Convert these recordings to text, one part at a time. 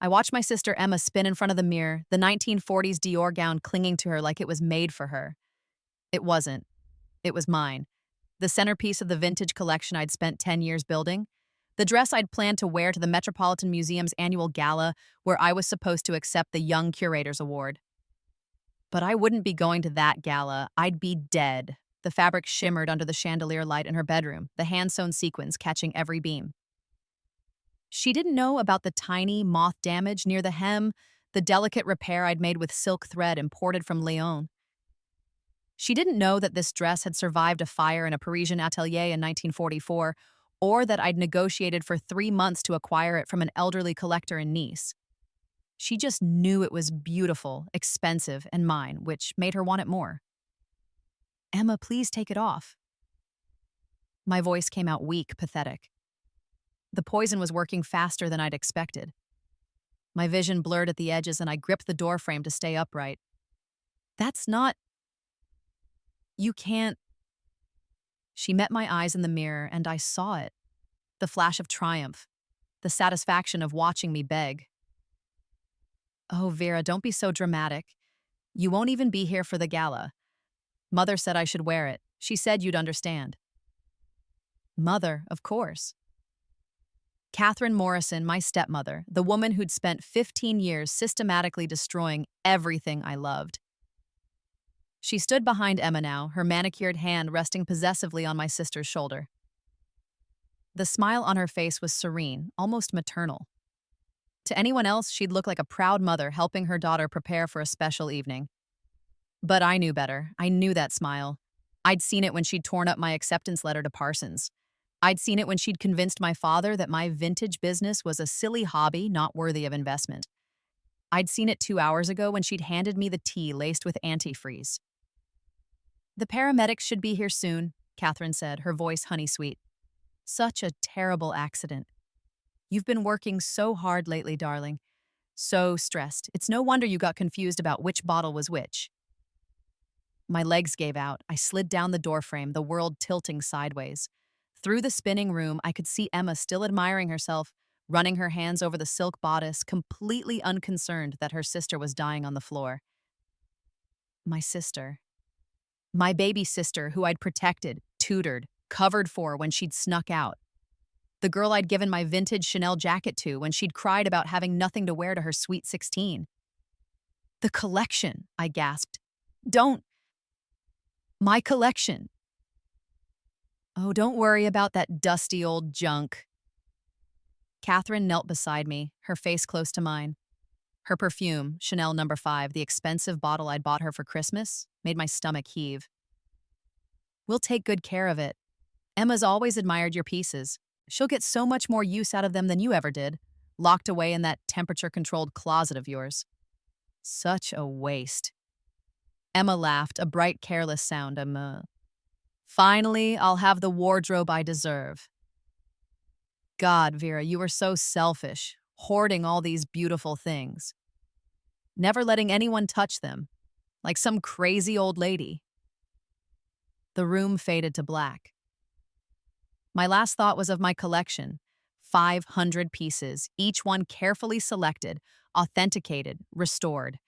I watched my sister Emma spin in front of the mirror, the 1940s Dior gown clinging to her like it was made for her. It wasn't. It was mine. The centerpiece of the vintage collection I'd spent 10 years building. The dress I'd planned to wear to the Metropolitan Museum's annual gala where I was supposed to accept the Young Curators Award. But I wouldn't be going to that gala. I'd be dead. The fabric shimmered under the chandelier light in her bedroom, the hand-sewn sequins catching every beam. She didn't know about the tiny moth damage near the hem, the delicate repair I'd made with silk thread imported from Lyon. She didn't know that this dress had survived a fire in a Parisian atelier in 1944, or that I'd negotiated for 3 months to acquire it from an elderly collector in Nice. She just knew it was beautiful, expensive, and mine, which made her want it more. "Emma, please take it off." My voice came out weak, pathetic. The poison was working faster than I'd expected. My vision blurred at the edges and I gripped the doorframe to stay upright. "That's not... You can't..." She met my eyes in the mirror and I saw it. The flash of triumph. The satisfaction of watching me beg. "Oh, Vera, don't be so dramatic. You won't even be here for the gala. Mother said I should wear it. She said you'd understand." Mother, of course. Catherine Morrison, my stepmother, the woman who'd spent 15 years systematically destroying everything I loved. She stood behind Emma now, her manicured hand resting possessively on my sister's shoulder. The smile on her face was serene, almost maternal. To anyone else, she'd look like a proud mother helping her daughter prepare for a special evening. But I knew better. I knew that smile. I'd seen it when she'd torn up my acceptance letter to Parsons. I'd seen it when she'd convinced my father that my vintage business was a silly hobby not worthy of investment. I'd seen it 2 hours ago when she'd handed me the tea laced with antifreeze. "The paramedics should be here soon," Catherine said, her voice honey-sweet. "Such a terrible accident. You've been working so hard lately, darling. So stressed. It's no wonder you got confused about which bottle was which." My legs gave out. I slid down the doorframe, the world tilting sideways. Through the spinning room, I could see Emma still admiring herself, running her hands over the silk bodice, completely unconcerned that her sister was dying on the floor. My sister. My baby sister, who I'd protected, tutored, covered for when she'd snuck out. The girl I'd given my vintage Chanel jacket to when she'd cried about having nothing to wear to her sweet 16. "The collection," I gasped. "Don't. My collection." "Oh, don't worry about that dusty old junk." Catherine knelt beside me, her face close to mine. Her perfume, Chanel No. 5, the expensive bottle I'd bought her for Christmas, made my stomach heave. "We'll take good care of it. Emma's always admired your pieces. She'll get so much more use out of them than you ever did, locked away in that temperature-controlled closet of yours." Such a waste. Emma laughed, a bright, careless sound. "Finally, I'll have the wardrobe I deserve." God, Vera, you were so selfish, hoarding all these beautiful things. Never letting anyone touch them, like some crazy old lady. The room faded to black. My last thought was of my collection, 500 pieces, each one carefully selected, authenticated, restored.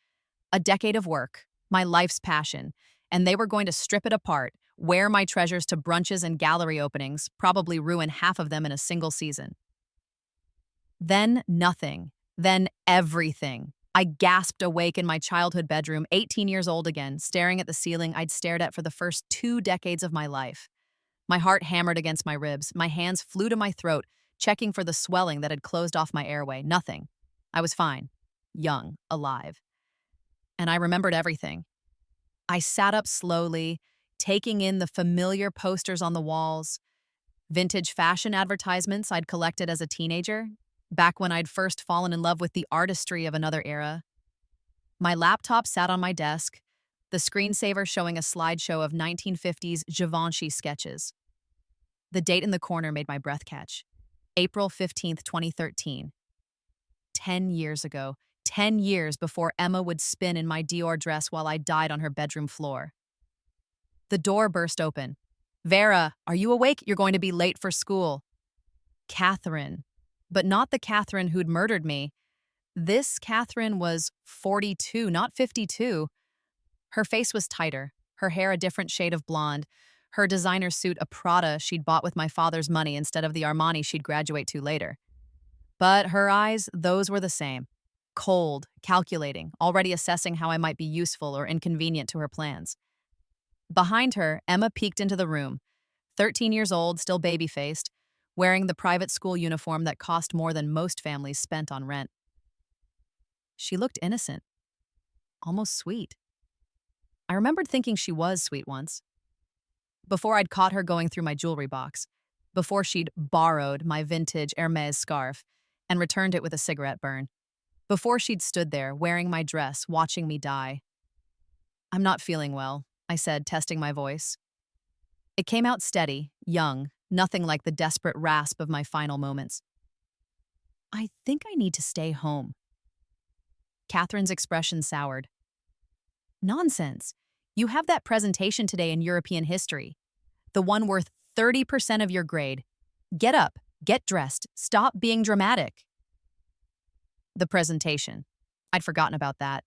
A decade of work, my life's passion, and they were going to strip it apart, wear my treasures to brunches and gallery openings, probably ruin half of them in a single season. Then nothing. Then everything. I gasped awake in my childhood bedroom, 18 years old again, staring at the ceiling I'd stared at for the first 2 decades of my life. My heart hammered against my ribs. My hands flew to my throat, checking for the swelling that had closed off my airway. Nothing. I was fine. Young. Alive. And I remembered everything. I sat up slowly, taking in the familiar posters on the walls, vintage fashion advertisements I'd collected as a teenager, back when I'd first fallen in love with the artistry of another era. My laptop sat on my desk, the screensaver showing a slideshow of 1950s Givenchy sketches. The date in the corner made my breath catch. April 15th, 2013. 10 years ago. 10 years before Emma would spin in my Dior dress while I died on her bedroom floor. The door burst open. "Vera, are you awake? You're going to be late for school." Catherine. But not the Catherine who'd murdered me. This Catherine was 42, not 52. Her face was tighter, her hair a different shade of blonde, her designer suit a Prada she'd bought with my father's money instead of the Armani she'd graduate to later. But her eyes, those were the same. Cold, calculating, already assessing how I might be useful or inconvenient to her plans. Behind her, Emma peeked into the room, 13 years old, still baby-faced, wearing the private school uniform that cost more than most families spent on rent. She looked innocent, almost sweet. I remembered thinking she was sweet once. Before I'd caught her going through my jewelry box, before she'd borrowed my vintage Hermes scarf and returned it with a cigarette burn, before she'd stood there wearing my dress, watching me die. "I'm not feeling well," I said, testing my voice. It came out steady, young, nothing like the desperate rasp of my final moments. "I think I need to stay home." Catherine's expression soured. "Nonsense. You have that presentation today in European history, the one worth 30% of your grade. Get up, get dressed, stop being dramatic." The presentation. I'd forgotten about that.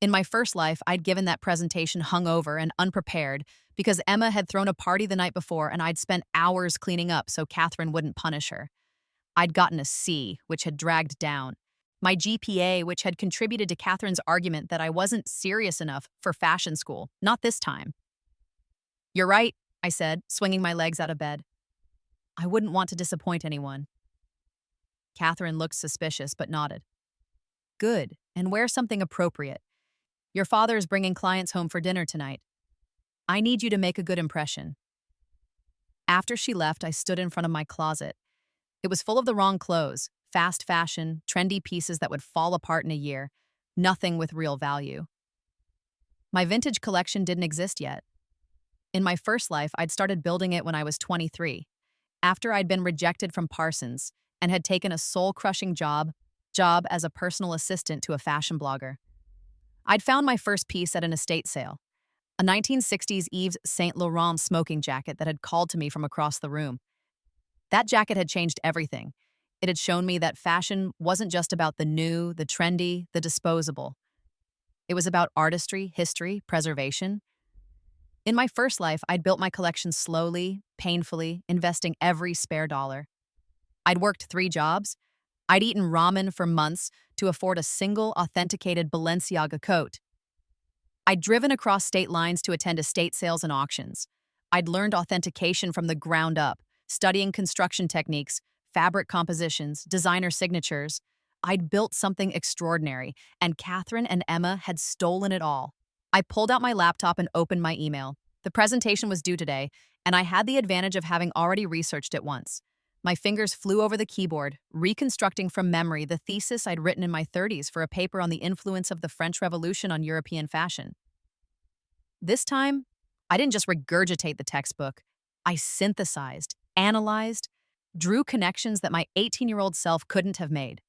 In my first life, I'd given that presentation hungover and unprepared because Emma had thrown a party the night before and I'd spent hours cleaning up so Catherine wouldn't punish her. I'd gotten a C, which had dragged down. My GPA, which had contributed to Catherine's argument that I wasn't serious enough for fashion school. Not this time. "You're right," I said, swinging my legs out of bed. "I wouldn't want to disappoint anyone." Catherine looked suspicious but nodded. "Good, and wear something appropriate. Your father's bringing clients home for dinner tonight. I need you to make a good impression." After she left, I stood in front of my closet. It was full of the wrong clothes, fast fashion, trendy pieces that would fall apart in a year, nothing with real value. My vintage collection didn't exist yet. In my first life, I'd started building it when I was 23, after I'd been rejected from Parsons and had taken a soul-crushing job as a personal assistant to a fashion blogger. I'd found my first piece at an estate sale, a 1960s Yves Saint Laurent smoking jacket that had called to me from across the room. That jacket had changed everything. It had shown me that fashion wasn't just about the new, the trendy, the disposable. It was about artistry, history, preservation. In my first life, I'd built my collection slowly, painfully, investing every spare dollar. I'd worked 3 jobs. I'd eaten ramen for months to afford a single authenticated Balenciaga coat. I'd driven across state lines to attend estate sales and auctions. I'd learned authentication from the ground up, studying construction techniques, fabric compositions, designer signatures. I'd built something extraordinary, and Catherine and Emma had stolen it all. I pulled out my laptop and opened my email. The presentation was due today, and I had the advantage of having already researched it once. My fingers flew over the keyboard, reconstructing from memory the thesis I'd written in my 30s for a paper on the influence of the French Revolution on European fashion. This time, I didn't just regurgitate the textbook. I synthesized, analyzed, drew connections that my 18-year-old self couldn't have made.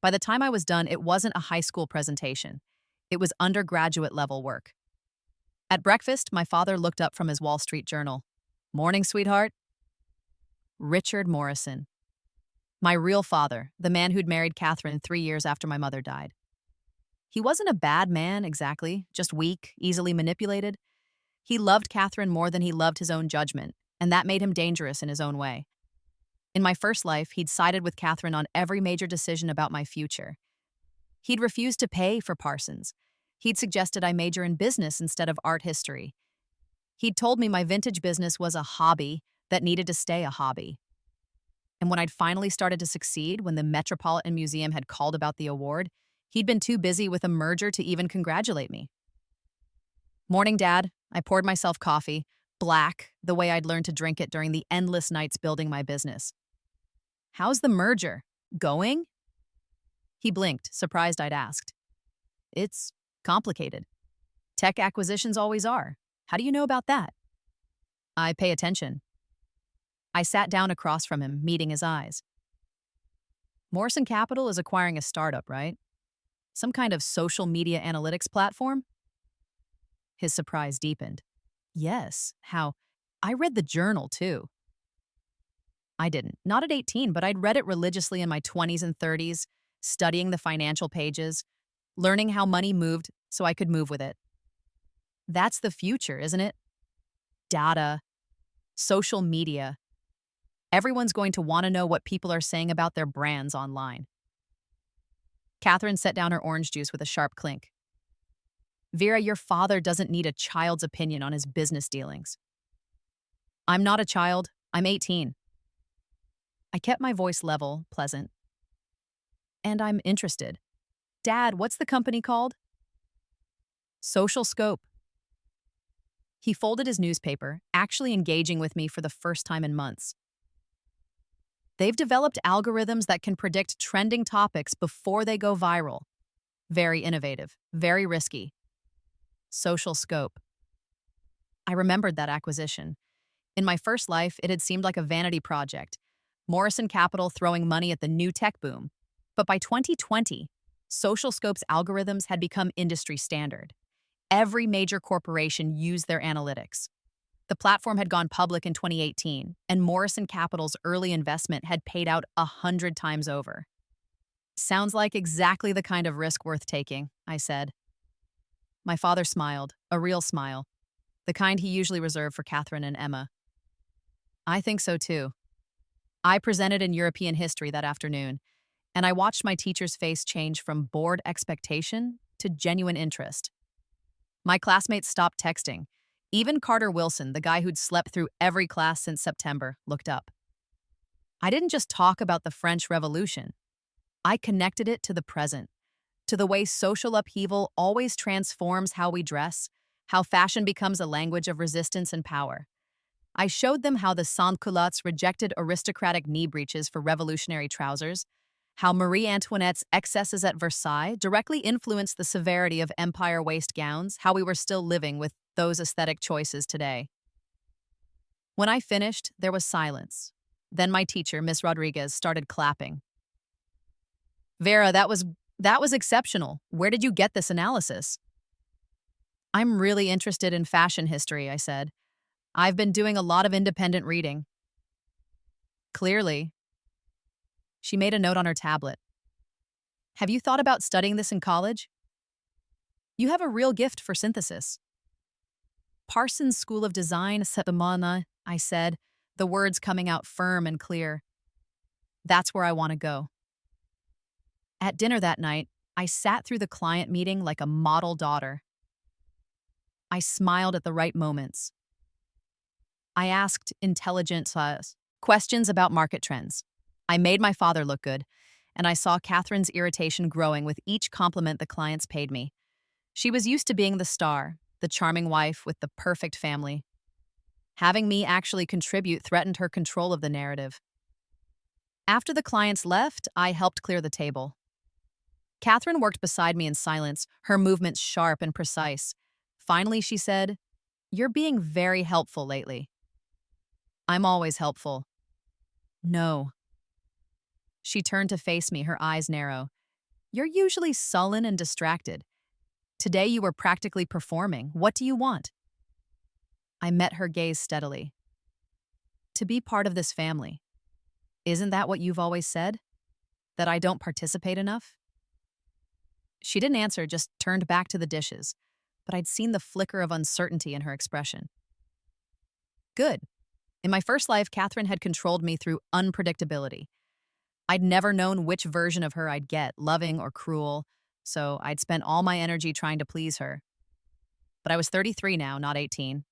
By the time I was done, it wasn't a high school presentation. It was undergraduate-level work. At breakfast, my father looked up from his Wall Street Journal. "Morning, sweetheart." Richard Morrison. My real father, the man who'd married Catherine 3 years after my mother died. He wasn't a bad man, exactly, just weak, easily manipulated. He loved Catherine more than he loved his own judgment, and that made him dangerous in his own way. In my first life, he'd sided with Catherine on every major decision about my future. He'd refused to pay for Parsons. He'd suggested I major in business instead of art history. He'd told me my vintage business was a hobby that needed to stay a hobby. And when I'd finally started to succeed, when the Metropolitan Museum had called about the award, he'd been too busy with a merger to even congratulate me. "Morning, Dad." I poured myself coffee, black, the way I'd learned to drink it during the endless nights building my business. "How's the merger? Going?" He blinked, surprised I'd asked. "It's complicated. Tech acquisitions always are. How do you know about that?" "I pay attention." I sat down across from him, meeting his eyes. "Morrison Capital is acquiring a startup, right? Some kind of social media analytics platform?" His surprise deepened. "Yes, how? I read the journal, too." I didn't. Not at 18, but I'd read it religiously in my 20s and 30s, studying the financial pages, learning how money moved so I could move with it. That's the future, isn't it? Data, social media. Everyone's going to want to know what people are saying about their brands online. Catherine set down her orange juice with a sharp clink. Vera, your father doesn't need a child's opinion on his business dealings. I'm not a child. I'm 18. I kept my voice level, pleasant. And I'm interested. Dad, what's the company called? Social Scope. He folded his newspaper, actually engaging with me for the first time in months. They've developed algorithms that can predict trending topics before they go viral. Very innovative, very risky. Social Scope. I remembered that acquisition. In my first life, it had seemed like a vanity project. Morrison Capital throwing money at the new tech boom. But by 2020, Social Scope's algorithms had become industry standard. Every major corporation used their analytics. The platform had gone public in 2018, and Morrison Capital's early investment had paid out 100 times over. Sounds like exactly the kind of risk worth taking, I said. My father smiled, a real smile, the kind he usually reserved for Catherine and Emma. I think so too. I presented in European history that afternoon, and I watched my teacher's face change from bored expectation to genuine interest. My classmates stopped texting. Even Carter Wilson, the guy who'd slept through every class since September, looked up. I didn't just talk about the French Revolution. I connected it to the present, to the way social upheaval always transforms how we dress, how fashion becomes a language of resistance and power. I showed them how the sans-culottes rejected aristocratic knee breeches for revolutionary trousers, how Marie Antoinette's excesses at Versailles directly influenced the severity of empire waist gowns, how we were still living with those aesthetic choices today. When I finished, there was silence. Then my teacher, Miss Rodriguez, started clapping. Vera, that was exceptional. Where did you get this analysis? I'm really interested in fashion history, I said. I've been doing a lot of independent reading. Clearly. She made a note on her tablet. Have you thought about studying this in college? You have a real gift for synthesis. Parsons School of Design, Setamana, I said, the words coming out firm and clear. That's where I want to go. At dinner that night, I sat through the client meeting like a model daughter. I smiled at the right moments. I asked intelligent questions about market trends. I made my father look good, and I saw Catherine's irritation growing with each compliment the clients paid me. She was used to being the star, the charming wife with the perfect family. Having me actually contribute threatened her control of the narrative. After the clients left, I helped clear the table. Catherine worked beside me in silence, her movements sharp and precise. Finally, she said, "You're being very helpful lately." I'm always helpful. No. She turned to face me, her eyes narrow. You're usually sullen and distracted. Today you were practically performing. What do you want? I met her gaze steadily. To be part of this family. Isn't that what you've always said? That I don't participate enough? She didn't answer, just turned back to the dishes, but I'd seen the flicker of uncertainty in her expression. Good. In my first life, Catherine had controlled me through unpredictability. I'd never known which version of her I'd get, loving or cruel, so I'd spent all my energy trying to please her. But I was 33 now, not 18.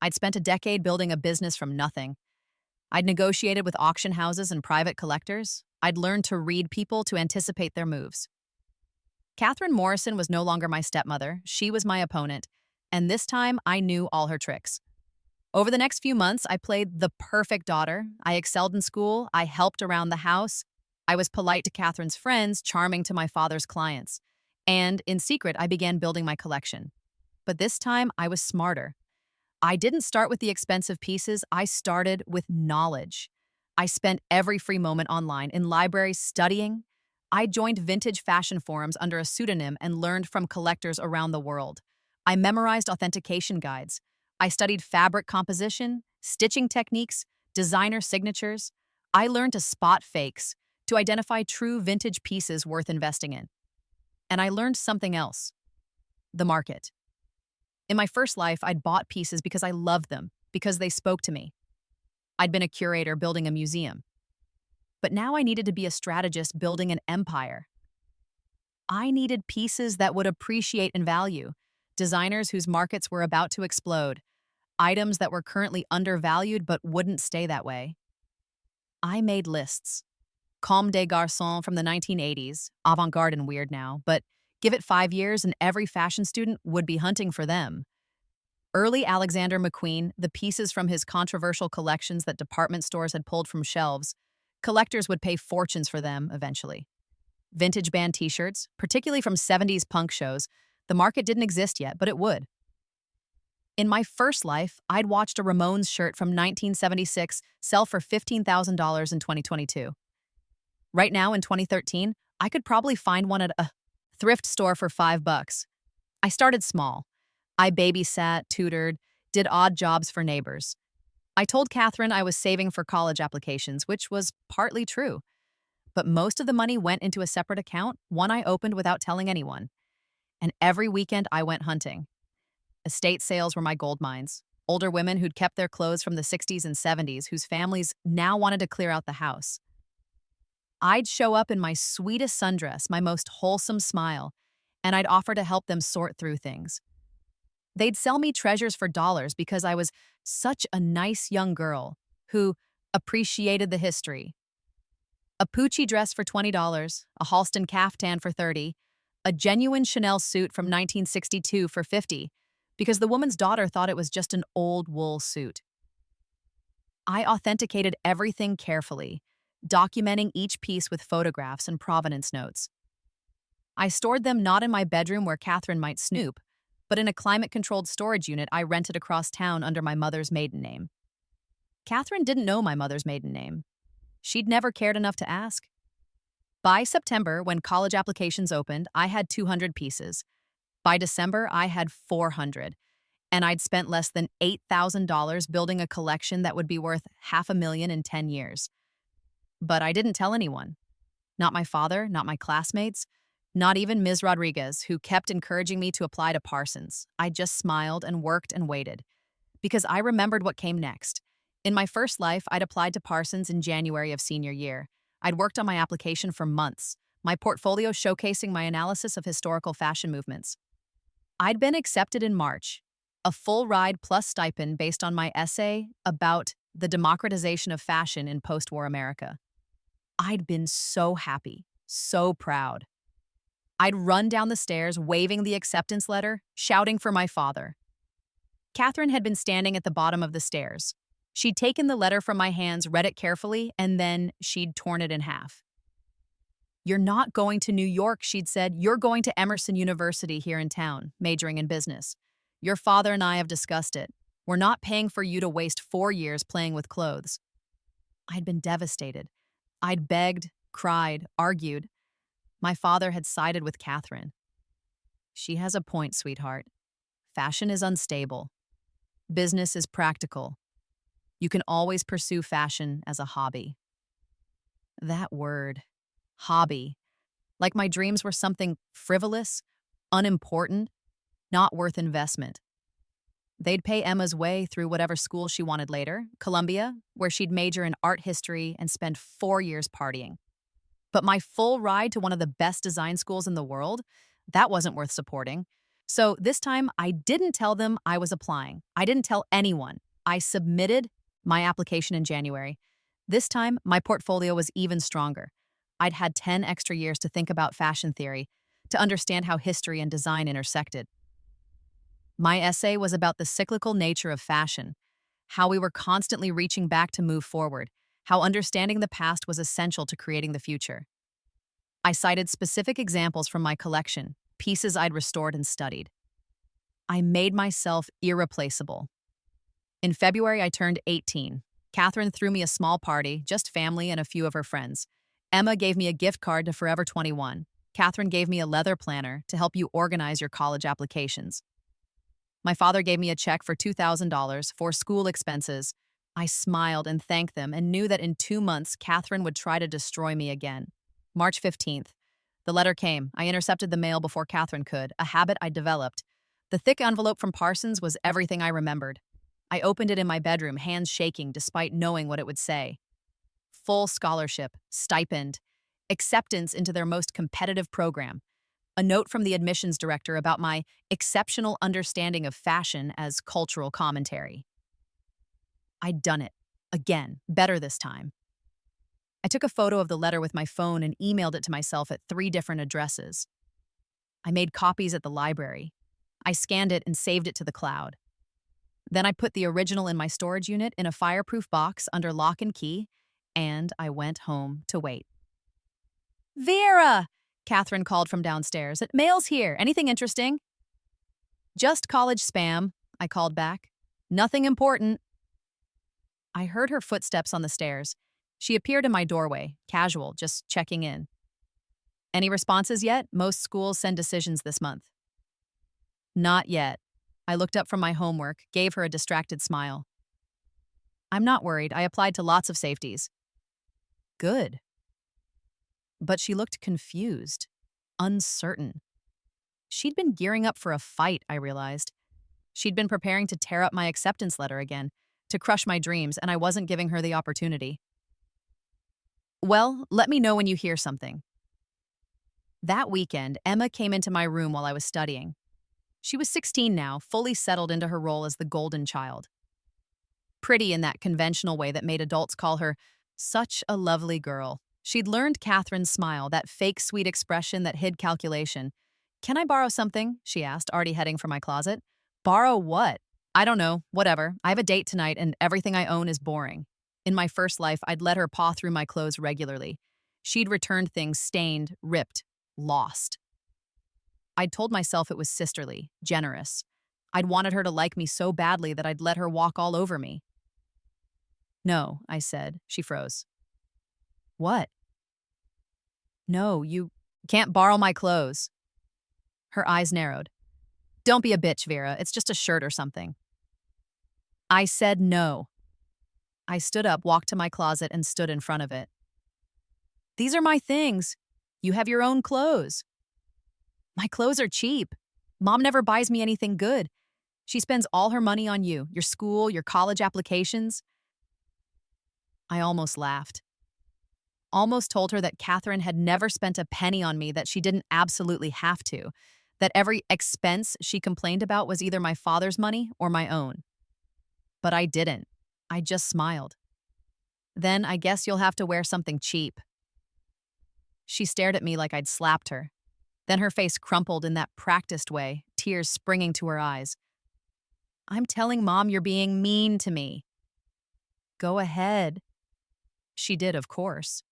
I'd spent a decade building a business from nothing. I'd negotiated with auction houses and private collectors. I'd learned to read people to anticipate their moves. Catherine Morrison was no longer my stepmother. She was my opponent, and this time I knew all her tricks. Over the next few months, I played the perfect daughter. I excelled in school. I helped around the house. I was polite to Catherine's friends, charming to my father's clients. And in secret, I began building my collection. But this time, I was smarter. I didn't start with the expensive pieces. I started with knowledge. I spent every free moment online, in libraries, studying. I joined vintage fashion forums under a pseudonym and learned from collectors around the world. I memorized authentication guides. I studied fabric composition, stitching techniques, designer signatures. I learned to spot fakes, to identify true vintage pieces worth investing in. And I learned something else: the market. In my first life, I'd bought pieces because I loved them, because they spoke to me. I'd been a curator building a museum. But now I needed to be a strategist building an empire. I needed pieces that would appreciate in value, designers whose markets were about to explode, items that were currently undervalued but wouldn't stay that way. I made lists. Comme des Garçons from the 1980s, avant-garde and weird now, but give it 5 years and every fashion student would be hunting for them. Early Alexander McQueen, the pieces from his controversial collections that department stores had pulled from shelves, collectors would pay fortunes for them eventually. Vintage band t-shirts, particularly from 70s punk shows, the market didn't exist yet, but it would. In my first life, I'd watched a Ramones shirt from 1976 sell for $15,000 in 2022. Right now, in 2013, I could probably find one at a thrift store for $5. I started small. I babysat, tutored, did odd jobs for neighbors. I told Catherine I was saving for college applications, which was partly true. But most of the money went into a separate account, one I opened without telling anyone. And every weekend I went hunting. Estate sales were my gold mines. Older women who'd kept their clothes from the 60s and 70s, whose families now wanted to clear out the house. I'd show up in my sweetest sundress, my most wholesome smile, and I'd offer to help them sort through things. They'd sell me treasures for dollars because I was such a nice young girl who appreciated the history. A Pucci dress for $20, a Halston caftan for $30, a genuine Chanel suit from 1962 for $50, because the woman's daughter thought it was just an old wool suit. I authenticated everything carefully, documenting each piece with photographs and provenance notes. I stored them not in my bedroom where Catherine might snoop, but in a climate-controlled storage unit I rented across town under my mother's maiden name. Catherine didn't know my mother's maiden name. She'd never cared enough to ask. By September, when college applications opened, I had 200 pieces. By December, I had 400, and I'd spent less than $8,000 building a collection that would be worth $500,000 in 10 years. But I didn't tell anyone. Not my father, not my classmates, not even Ms. Rodriguez, who kept encouraging me to apply to Parsons. I just smiled and worked and waited, because I remembered what came next. In my first life, I'd applied to Parsons in January of senior year. I'd worked on my application for months, my portfolio showcasing my analysis of historical fashion movements. I'd been accepted in March, a full ride plus stipend based on my essay about the democratization of fashion in post-war America. I'd been so happy, so proud. I'd run down the stairs, waving the acceptance letter, shouting for my father. Catherine had been standing at the bottom of the stairs. She'd taken the letter from my hands, read it carefully, and then she'd torn it in half. "You're not going to New York," she'd said. "You're going to Emerson University here in town, majoring in business. Your father and I have discussed it. We're not paying for you to waste 4 years playing with clothes." I'd been devastated. I'd begged, cried, argued. My father had sided with Catherine. "She has a point, sweetheart. Fashion is unstable. Business is practical. You can always pursue fashion as a hobby." That word, hobby, like my dreams were something frivolous, unimportant, not worth investment. They'd pay Emma's way through whatever school she wanted later, Columbia, where she'd major in art history and spend 4 years partying. But my full ride to one of the best design schools in the world, that wasn't worth supporting. So this time, I didn't tell them I was applying. I didn't tell anyone. I submitted my application in January. This time, my portfolio was even stronger. I'd had 10 extra years to think about fashion theory, to understand how history and design intersected. My essay was about the cyclical nature of fashion, how we were constantly reaching back to move forward, how understanding the past was essential to creating the future. I cited specific examples from my collection, pieces I'd restored and studied. I made myself irreplaceable. In February, I turned 18. Catherine threw me a small party, just family and a few of her friends. Emma gave me a gift card to Forever 21. Catherine gave me a leather planner to help you organize your college applications. My father gave me a check for $2,000 for school expenses. I smiled and thanked them and knew that in 2 months, Catherine would try to destroy me again. March 15th. The letter came. I intercepted the mail before Catherine could, a habit I developed. The thick envelope from Parsons was everything I remembered. I opened it in my bedroom, hands shaking despite knowing what it would say. Full scholarship, stipend, acceptance into their most competitive program, a note from the admissions director about my exceptional understanding of fashion as cultural commentary. I'd done it. Again, better this time. I took a photo of the letter with my phone and emailed it to myself at 3 different addresses. I made copies at the library. I scanned it and saved it to the cloud. Then I put the original in my storage unit in a fireproof box under lock and key, and I went home to wait. Vera! Catherine called from downstairs. Mail's here. Anything interesting? Just college spam, I called back. Nothing important. I heard her footsteps on the stairs. She appeared in my doorway, casual, just checking in. Any responses yet? Most schools send decisions this month. Not yet. I looked up from my homework, gave her a distracted smile. I'm not worried. I applied to lots of safeties. Good. But she looked confused, uncertain. She'd been gearing up for a fight, I realized. She'd been preparing to tear up my acceptance letter again, to crush my dreams, and I wasn't giving her the opportunity. Well, let me know when you hear something. That weekend, Emma came into my room while I was studying. She was 16 now, fully settled into her role as the golden child. Pretty in that conventional way that made adults call her such a lovely girl. She'd learned Catherine's smile, that fake sweet expression that hid calculation. Can I borrow something? She asked, already heading for my closet. Borrow what? I don't know, whatever. I have a date tonight and everything I own is boring. In my first life, I'd let her paw through my clothes regularly. She'd returned things stained, ripped, lost. I'd told myself it was sisterly, generous. I'd wanted her to like me so badly that I'd let her walk all over me. No, I said. She froze. What? No, you can't borrow my clothes. Her eyes narrowed. Don't be a bitch, Vera. It's just a shirt or something. I said no. I stood up, walked to my closet, and stood in front of it. These are my things. You have your own clothes. My clothes are cheap. Mom never buys me anything good. She spends all her money on you, your school, your college applications. I almost laughed. Almost told her that Catherine had never spent a penny on me, that she didn't absolutely have to, that every expense she complained about was either my father's money or my own. But I didn't. I just smiled. Then I guess you'll have to wear something cheap. She stared at me like I'd slapped her. Then her face crumpled in that practiced way, tears springing to her eyes. I'm telling Mom you're being mean to me. Go ahead. She did, of course.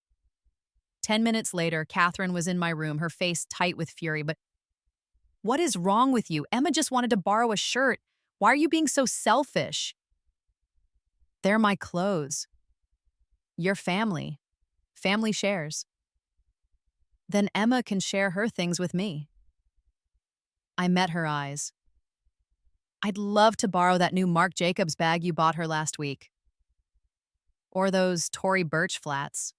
10 minutes later, Catherine was in my room, her face tight with fury. But what is wrong with you? Emma just wanted to borrow a shirt. Why are you being so selfish? They're my clothes. Your family. Family shares. Then Emma can share her things with me. I met her eyes. I'd love to borrow that new Marc Jacobs bag you bought her last week. Or those Tory Burch flats.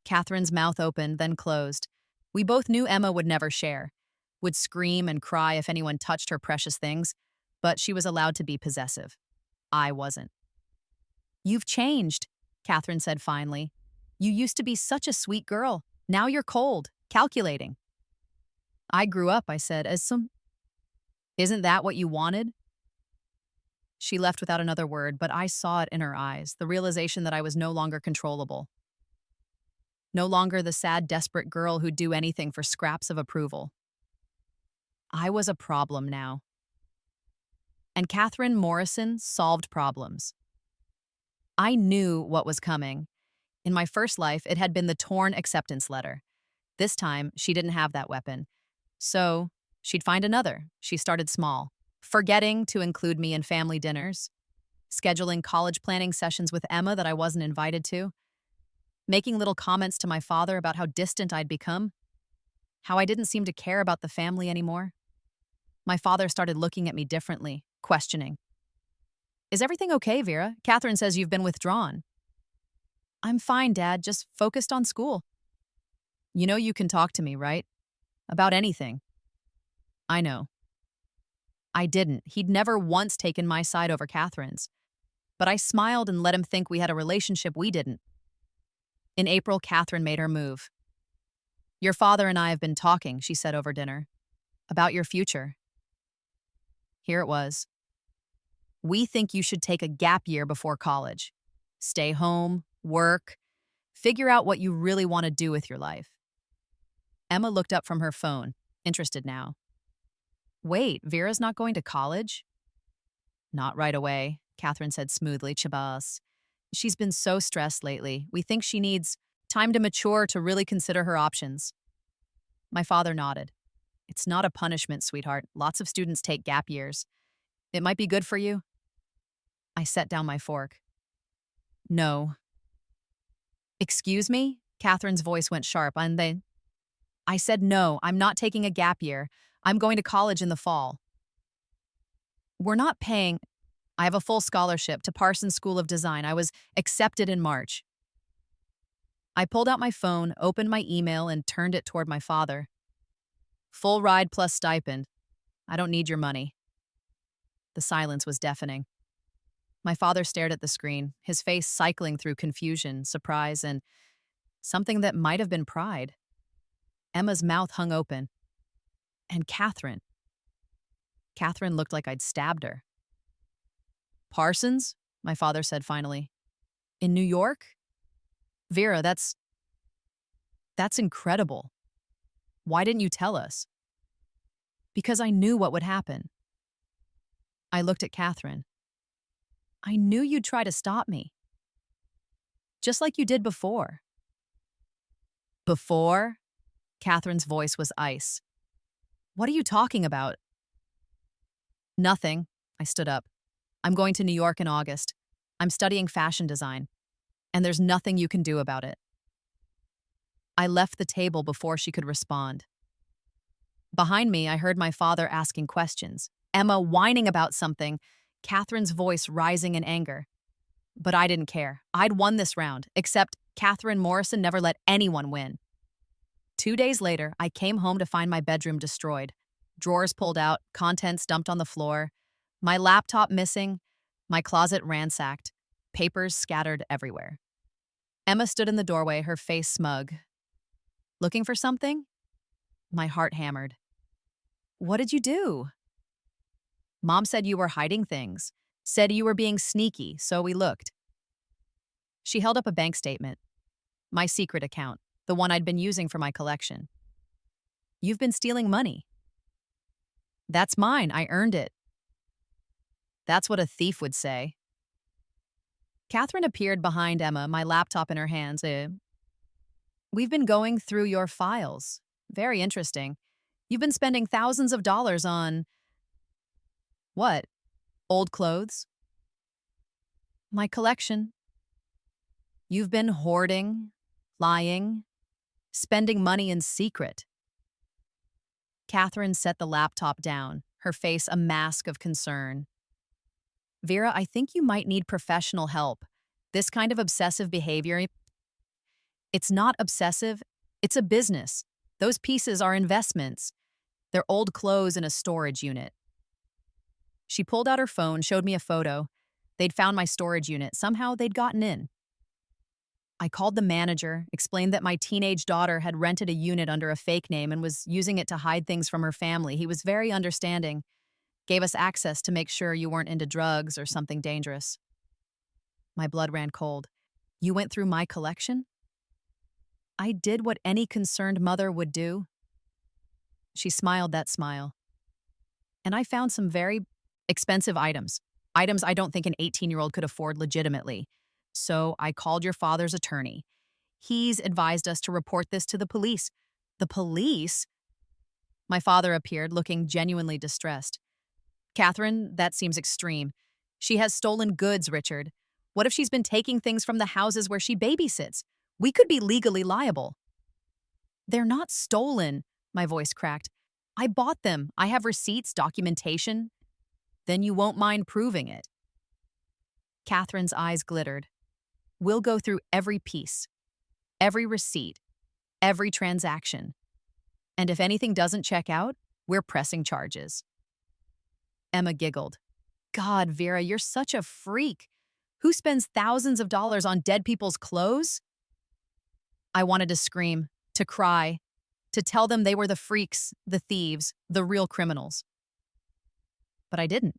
Catherine's mouth opened, then closed. We both knew Emma would never share, would scream and cry if anyone touched her precious things, but she was allowed to be possessive. I wasn't. You've changed, Catherine said finally. You used to be such a sweet girl. Now you're cold, calculating. I grew up, I said, as some... Isn't that what you wanted? She left without another word, but I saw it in her eyes, the realization that I was no longer controllable. No longer the sad, desperate girl who'd do anything for scraps of approval. I was a problem now. And Catherine Morrison solved problems. I knew what was coming. In my first life, it had been the torn acceptance letter. This time, she didn't have that weapon. So, she'd find another. She started small, forgetting to include me in family dinners, scheduling college planning sessions with Emma that I wasn't invited to, making little comments to my father about how distant I'd become, how I didn't seem to care about the family anymore. My father started looking at me differently, questioning. Is everything okay, Vera? Catherine says you've been withdrawn. I'm fine, Dad, just focused on school. You know you can talk to me, right? About anything. I know. I didn't. He'd never once taken my side over Catherine's. But I smiled and let him think we had a relationship we didn't. In April, Catherine made her move. Your father and I have been talking, she said over dinner, about your future. Here it was. We think you should take a gap year before college. Stay home, work, figure out what you really want to do with your life. Emma looked up from her phone, interested now. Wait, Vera's not going to college? Not right away, Catherine said smoothly, Chabas. She's been so stressed lately. We think she needs time to mature to really consider her options. My father nodded. It's not a punishment, sweetheart. Lots of students take gap years. It might be good for you. I set down my fork. No. Excuse me? Catherine's voice went sharp, and then I said no, I'm not taking a gap year. I'm going to college in the fall. We're not paying. I have a full scholarship to Parsons School of Design. I was accepted in March. I pulled out my phone, opened my email, and turned it toward my father. Full ride plus stipend. I don't need your money. The silence was deafening. My father stared at the screen, his face cycling through confusion, surprise, and something that might have been pride. Emma's mouth hung open. And Catherine. Catherine looked like I'd stabbed her. Parsons? My father said finally. In New York? Vera, that's incredible. Why didn't you tell us? Because I knew what would happen. I looked at Catherine. I knew you'd try to stop me. Just like you did before. Before? Catherine's voice was ice. What are you talking about? Nothing. I stood up. I'm going to New York in August. I'm studying fashion design. And there's nothing you can do about it. I left the table before she could respond. Behind me, I heard my father asking questions, Emma whining about something, Catherine's voice rising in anger. But I didn't care. I'd won this round, except Catherine Morrison never let anyone win. 2 days later, I came home to find my bedroom destroyed. Drawers pulled out, contents dumped on the floor, my laptop missing, my closet ransacked, papers scattered everywhere. Emma stood in the doorway, her face smug. Looking for something? My heart hammered. What did you do? Mom said you were hiding things, said you were being sneaky, so we looked. She held up a bank statement. My secret account, the one I'd been using for my collection. You've been stealing money. That's mine, I earned it. That's what a thief would say. Catherine appeared behind Emma, my laptop in her hands. We've been going through your files. Very interesting. You've been spending thousands of dollars on... What? Old clothes? My collection. You've been hoarding, lying, spending money in secret. Catherine set the laptop down, her face a mask of concern. Vera, I think you might need professional help. This kind of obsessive behavior, it's not obsessive, it's a business. Those pieces are investments. They're old clothes in a storage unit. She pulled out her phone, showed me a photo. They'd found my storage unit. Somehow they'd gotten in. I called the manager, explained that my teenage daughter had rented a unit under a fake name and was using it to hide things from her family. He was very understanding. Gave us access to make sure you weren't into drugs or something dangerous. My blood ran cold. You went through my collection? I did what any concerned mother would do. She smiled that smile. And I found some very expensive items. Items I don't think an 18-year-old could afford legitimately. So I called your father's attorney. He's advised us to report this to the police. The police? My father appeared, looking genuinely distressed. Catherine, that seems extreme. She has stolen goods, Richard. What if she's been taking things from the houses where she babysits? We could be legally liable. They're not stolen, my voice cracked. I bought them. I have receipts, documentation. Then you won't mind proving it. Catherine's eyes glittered. We'll go through every piece, every receipt, every transaction. And if anything doesn't check out, we're pressing charges. Emma giggled. God, Vera, you're such a freak. Who spends thousands of dollars on dead people's clothes? I wanted to scream, to cry, to tell them they were the freaks, the thieves, the real criminals. But I didn't,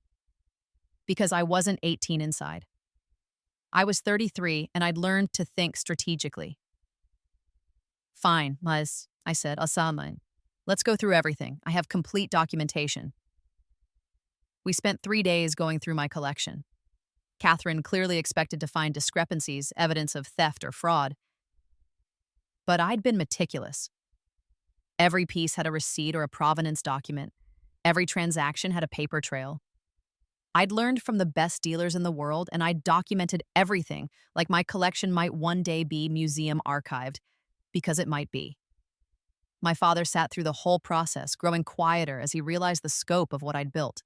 because I wasn't 18 inside. I was 33, and I'd learned to think strategically. Fine, Liz, I said, Asaman. Let's go through everything. I have complete documentation. We spent 3 days going through my collection. Catherine clearly expected to find discrepancies, evidence of theft or fraud. But I'd been meticulous. Every piece had a receipt or a provenance document. Every transaction had a paper trail. I'd learned from the best dealers in the world, and I'd documented everything, like my collection might one day be museum archived, because it might be. My father sat through the whole process, growing quieter as he realized the scope of what I'd built.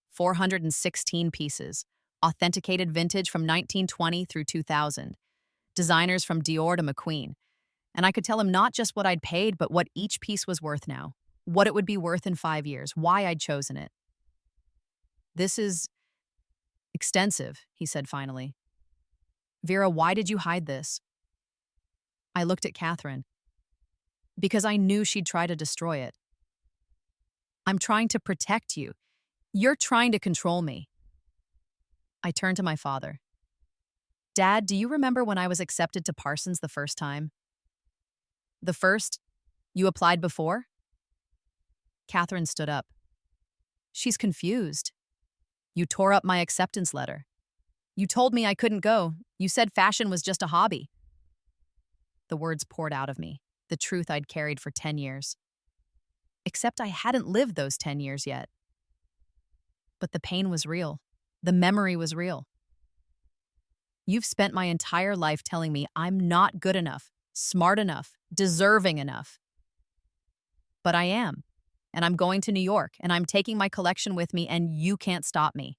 416 pieces, authenticated vintage from 1920 through 2000, designers from Dior to McQueen. And I could tell him not just what I'd paid, but what each piece was worth now, what it would be worth in 5 years, why I'd chosen it. This is extensive, he said finally. Vera, why did you hide this? I looked at Catherine. Because I knew she'd try to destroy it. I'm trying to protect you. You're trying to control me. I turned to my father. Dad, do you remember when I was accepted to Parsons the first time? The first? You applied before? Catherine stood up. She's confused. You tore up my acceptance letter. You told me I couldn't go. You said fashion was just a hobby. The words poured out of me, the truth I'd carried for 10 years. Except I hadn't lived those 10 years yet. But the pain was real. The memory was real. You've spent my entire life telling me I'm not good enough, smart enough, deserving enough. But I am. And I'm going to New York, and I'm taking my collection with me, and you can't stop me.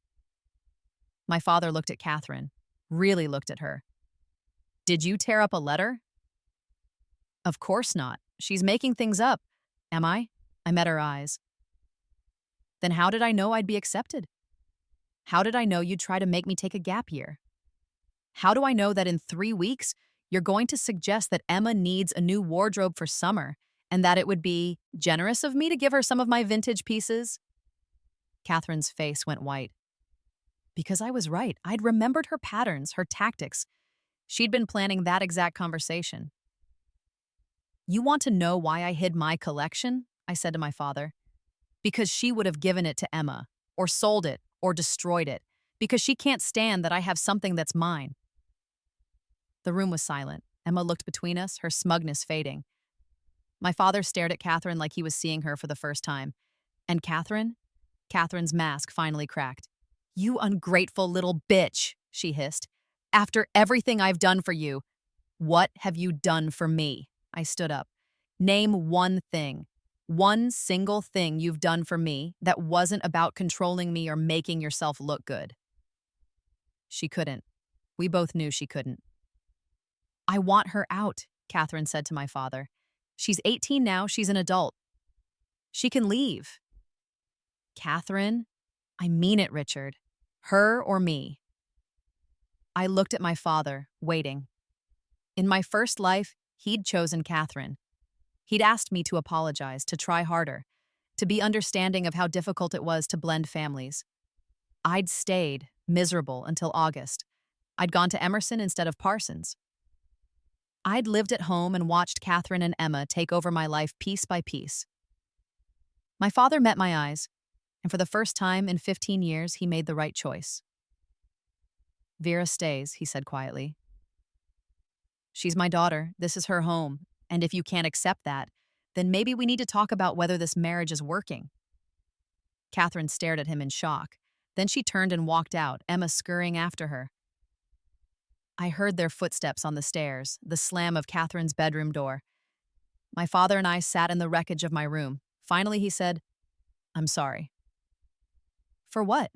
My father looked at Catherine, really looked at her. Did you tear up a letter? Of course not. She's making things up. Am I? I met her eyes. Then how did I know I'd be accepted? How did I know you'd try to make me take a gap year? How do I know that in 3 weeks, you're going to suggest that Emma needs a new wardrobe for summer, and that it would be generous of me to give her some of my vintage pieces? Catherine's face went white. Because I was right. I'd remembered her patterns, her tactics. She'd been planning that exact conversation. You want to know why I hid my collection? I said to my father. Because she would have given it to Emma, or sold it, or destroyed it, because she can't stand that I have something that's mine. The room was silent. Emma looked between us, her smugness fading. My father stared at Catherine like he was seeing her for the first time. And Catherine? Catherine's mask finally cracked. You ungrateful little bitch, she hissed. After everything I've done for you, what have you done for me? I stood up. Name one thing. One single thing you've done for me that wasn't about controlling me or making yourself look good. She couldn't. We both knew she couldn't. I want her out, Catherine said to my father. She's 18 now, she's an adult. She can leave. Catherine, I mean it, Richard. Her or me. I looked at my father, waiting. In my first life, he'd chosen Catherine. He'd asked me to apologize, to try harder, to be understanding of how difficult it was to blend families. I'd stayed, miserable, until August. I'd gone to Emerson instead of Parsons. I'd lived at home and watched Catherine and Emma take over my life piece by piece. My father met my eyes, and for the first time in 15 years, he made the right choice. Vera stays, he said quietly. She's my daughter. This is her home. And if you can't accept that, then maybe we need to talk about whether this marriage is working. Catherine stared at him in shock. Then she turned and walked out, Emma scurrying after her. I heard their footsteps on the stairs, the slam of Catherine's bedroom door. My father and I sat in the wreckage of my room. Finally, he said, I'm sorry. For what?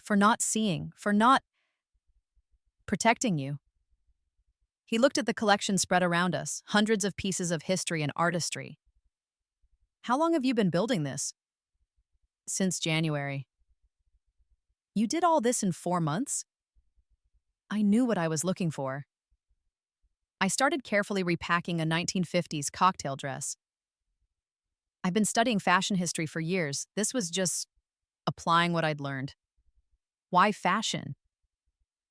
For not seeing, for not Protecting you. He looked at the collection spread around us, hundreds of pieces of history and artistry. How long have you been building this? Since January. You did all this in 4 months? I knew what I was looking for. I started carefully repacking a 1950s cocktail dress. I've been studying fashion history for years. This was just applying what I'd learned. Why fashion?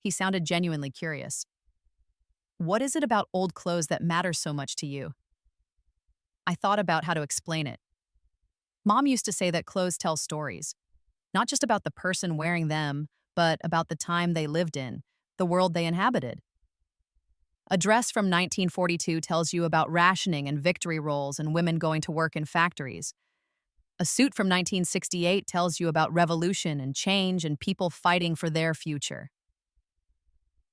He sounded genuinely curious. What is it about old clothes that matters so much to you? I thought about how to explain it. Mom used to say that clothes tell stories, not just about the person wearing them, but about the time they lived in, the world they inhabited. A dress from 1942 tells you about rationing and victory rolls and women going to work in factories. A suit from 1968 tells you about revolution and change and people fighting for their future.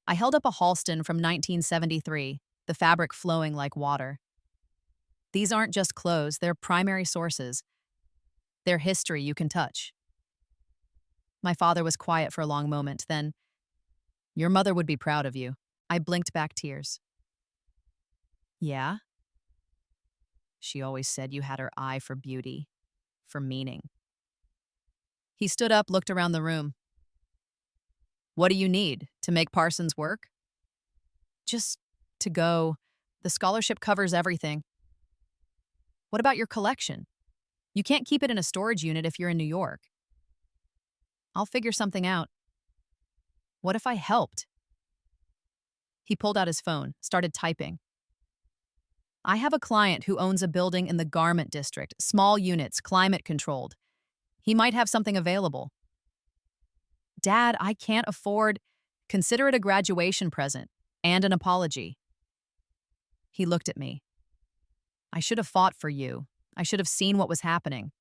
I held up a Halston from 1973, the fabric flowing like water. These aren't just clothes, they're primary sources. They're history you can touch. My father was quiet for a long moment, then, "Your mother would be proud of you." I blinked back tears. Yeah? She always said you had her eye for beauty, for meaning. He stood up, looked around the room. What do you need to make Parsons work? Just to go. The scholarship covers everything. What about your collection? You can't keep it in a storage unit if you're in New York. I'll figure something out. What if I helped? He pulled out his phone, started typing. I have a client who owns a building in the garment district, small units, climate controlled. He might have something available. Dad, I can't afford. Consider it a graduation present and an apology. He looked at me. I should have fought for you. I should have seen what was happening.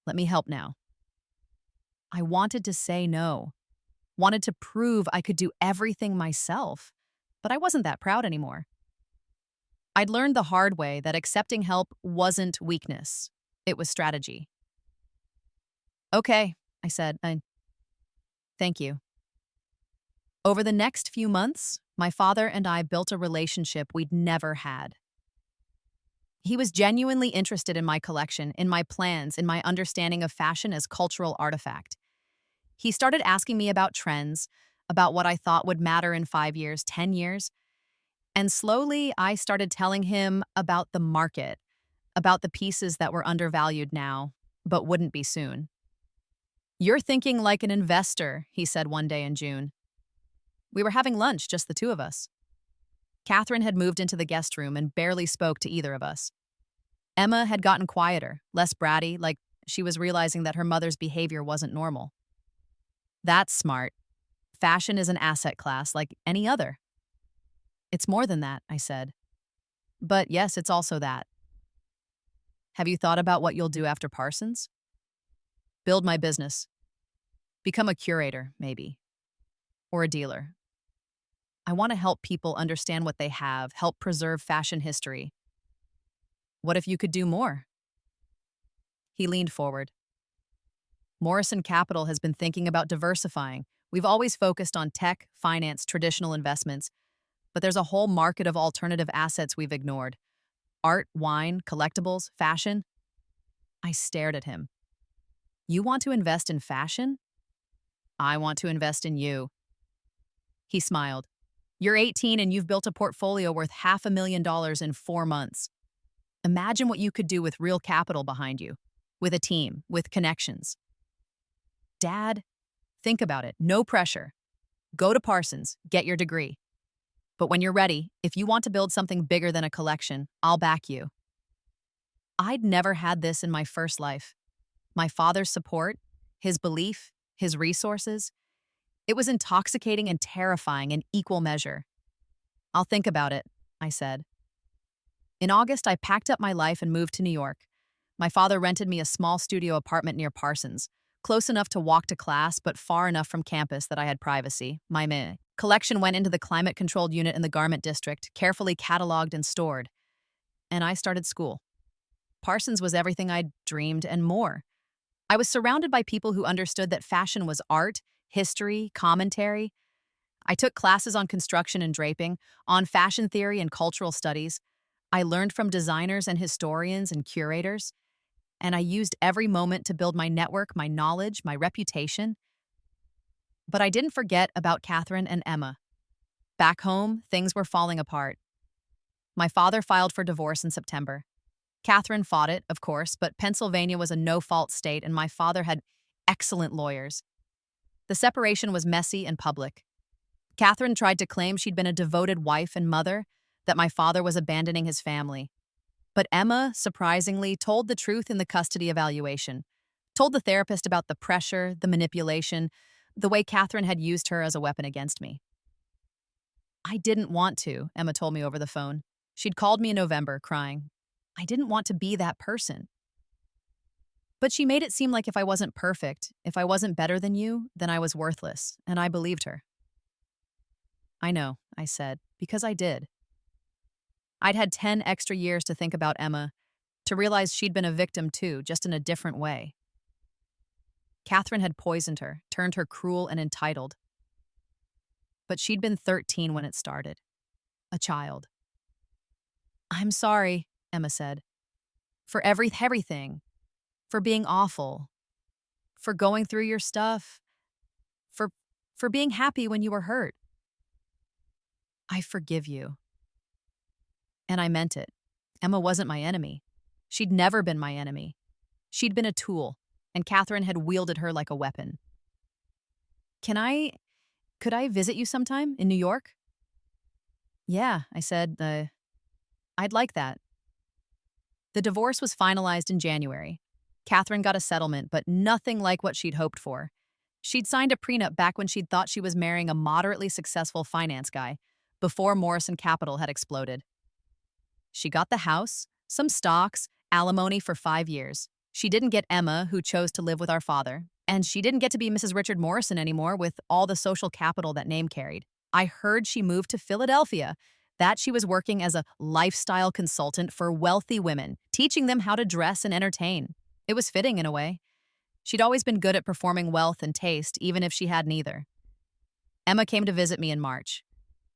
Let me help now. I wanted to say no. Wanted to prove I could do everything myself, but I wasn't that proud anymore. I'd learned the hard way that accepting help wasn't weakness. It was strategy. Okay, I said. Thank you. Over the next few months, my father and I built a relationship we'd never had. He was genuinely interested in my collection, in my plans, in my understanding of fashion as cultural artifact. He started asking me about trends, about what I thought would matter in 5 years, 10 years. And slowly, I started telling him about the market, about the pieces that were undervalued now, but wouldn't be soon. You're thinking like an investor, he said one day in June. We were having lunch, just the two of us. Catherine had moved into the guest room and barely spoke to either of us. Emma had gotten quieter, less bratty, like she was realizing that her mother's behavior wasn't normal. That's smart. Fashion is an asset class like any other. It's more than that, I said. But yes, it's also that. Have you thought about what you'll do after Parsons? Build my business. Become a curator, maybe. Or a dealer. I want to help people understand what they have, help preserve fashion history. What if you could do more? He leaned forward. Morrison Capital has been thinking about diversifying. We've always focused on tech, finance, traditional investments, but there's a whole market of alternative assets we've ignored. Art, wine, collectibles, fashion. I stared at him. You want to invest in fashion? I want to invest in you. He smiled. You're 18 and you've built a portfolio worth $500,000 in 4 months. Imagine what you could do with real capital behind you, with a team, with connections. Dad, think about it. No pressure. Go to Parsons, get your degree. But when you're ready, if you want to build something bigger than a collection, I'll back you. I'd never had this in my first life. My father's support, his belief, his resources. It was intoxicating and terrifying in equal measure. I'll think about it, I said. In August, I packed up my life and moved to New York. My father rented me a small studio apartment near Parsons, close enough to walk to class, but far enough from campus that I had privacy. My collection went into the climate-controlled unit in the garment district, carefully cataloged and stored. And I started school. Parsons was everything I'd dreamed and more. I was surrounded by people who understood that fashion was art, history, commentary. I took classes on construction and draping, on fashion theory and cultural studies. I learned from designers and historians and curators, and I used every moment to build my network, my knowledge, my reputation. But I didn't forget about Catherine and Emma. Back home, things were falling apart. My father filed for divorce in September. Catherine fought it, of course, but Pennsylvania was a no-fault state and my father had excellent lawyers. The separation was messy and public. Catherine tried to claim she'd been a devoted wife and mother, that my father was abandoning his family. But Emma, surprisingly, told the truth in the custody evaluation, told the therapist about the pressure, the manipulation, the way Catherine had used her as a weapon against me. I didn't want to, Emma told me over the phone. She'd called me in November, crying. I didn't want to be that person. But she made it seem like if I wasn't perfect, if I wasn't better than you, then I was worthless, and I believed her. I know, I said, because I did. I'd had 10 extra years to think about Emma, to realize she'd been a victim too, just in a different way. Catherine had poisoned her, turned her cruel and entitled. But she'd been 13 when it started. A child. I'm sorry, Emma said. For everything. For being awful. For going through your stuff. For being happy when you were hurt. I forgive you. And I meant it. Emma wasn't my enemy. She'd never been my enemy. She'd been a tool, and Catherine had wielded her like a weapon. Could I visit you sometime in New York? Yeah, I said, I'd like that. The divorce was finalized in January. Catherine got a settlement, but nothing like what she'd hoped for. She'd signed a prenup back when she'd thought she was marrying a moderately successful finance guy, before Morrison Capital had exploded. She got the house, some stocks, alimony for 5 years. She didn't get Emma, who chose to live with our father, and she didn't get to be Mrs. Richard Morrison anymore with all the social capital that name carried. I heard she moved to Philadelphia, that she was working as a lifestyle consultant for wealthy women, teaching them how to dress and entertain. It was fitting in a way. She'd always been good at performing wealth and taste, even if she had neither. Emma came to visit me in March.